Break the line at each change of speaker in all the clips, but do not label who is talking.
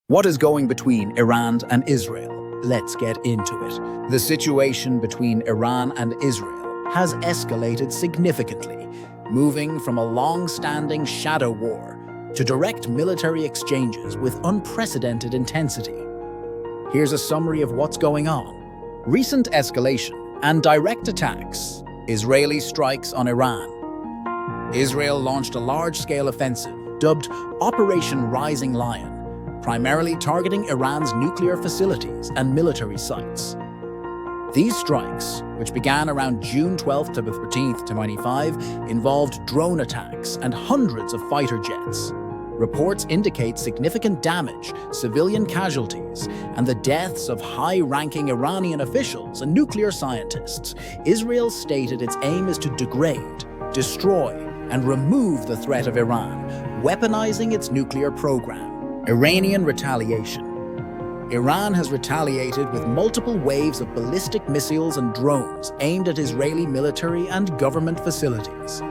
What is going between Iran and Israel? Let's get into it. The situation between Iran and Israel has escalated significantly, moving from a long-standing shadow war to direct military exchanges with unprecedented intensity. Here's a summary of what's going on. Recent escalation and direct attacks. Israeli strikes on Iran. Israel launched a large-scale offensive dubbed Operation Rising Lion, primarily targeting Iran's nuclear facilities and military sites. These strikes, which began around June 12th to 13th, 2025, involved drone attacks and hundreds of fighter jets. Reports indicate significant damage, civilian casualties, and the deaths of high-ranking Iranian officials and nuclear scientists. Israel stated its aim is to degrade, destroy, and remove the threat of Iran, weaponizing its nuclear program. Iranian retaliation. Iran has retaliated with multiple waves of ballistic missiles and drones aimed at Israeli military and government facilities.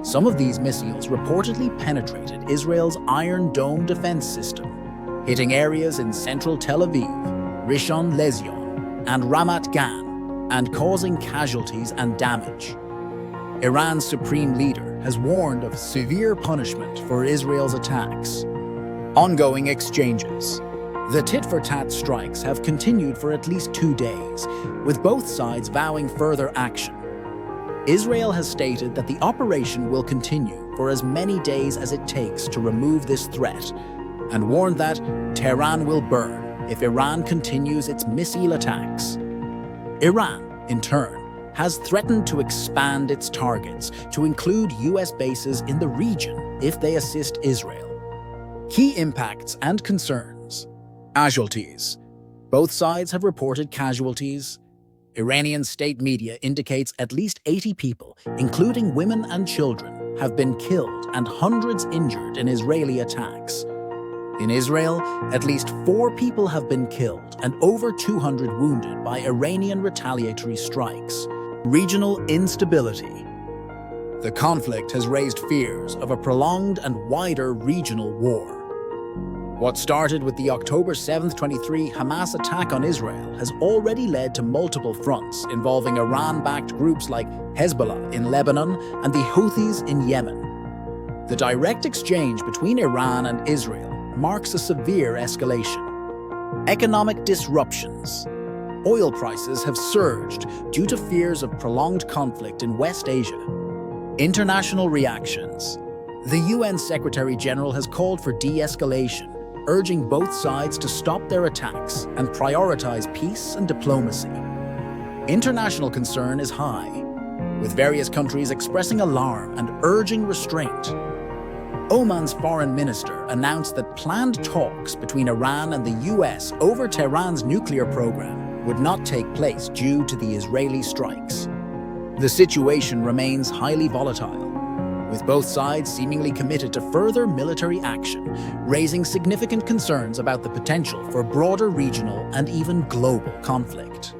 Some of these missiles reportedly penetrated Israel's Iron Dome defense system, hitting areas in central Tel Aviv, Rishon LeZion, and Ramat Gan, and causing casualties and damage. Iran's supreme leader has warned of severe punishment for Israel's attacks. Ongoing exchanges. The tit-for-tat strikes have continued for at least 2 days, with both sides vowing further action. Israel has stated that the operation will continue for as many days as it takes to remove this threat, and warned that Tehran will burn if Iran continues its missile attacks. Iran, in turn, has threatened to expand its targets to include US bases in the region if they assist Israel. Key impacts and concerns. Casualties. Both sides have reported casualties. Iranian state media indicates at least 80 people, including women and children, have been killed and hundreds injured in Israeli attacks. In Israel, at least 4 people have been killed and over 200 wounded by Iranian retaliatory strikes. Regional instability. The conflict has raised fears of a prolonged and wider regional war. What started with the October 7, 2023 Hamas attack on Israel has already led to multiple fronts involving Iran-backed groups like Hezbollah in Lebanon and the Houthis in Yemen. The direct exchange between Iran and Israel marks a severe escalation. Economic disruptions. Oil prices have surged due to fears of prolonged conflict in West Asia. International reactions. The UN Secretary-General has called for de-escalation, urging both sides to stop their attacks and prioritize peace and diplomacy. International concern is high, with various countries expressing alarm and urging restraint. Oman's foreign minister announced that planned talks between Iran and the US over Tehran's nuclear program would not take place due to the Israeli strikes. The situation remains highly volatile, with both sides seemingly committed to further military action, raising significant concerns about the potential for broader regional and even global conflict.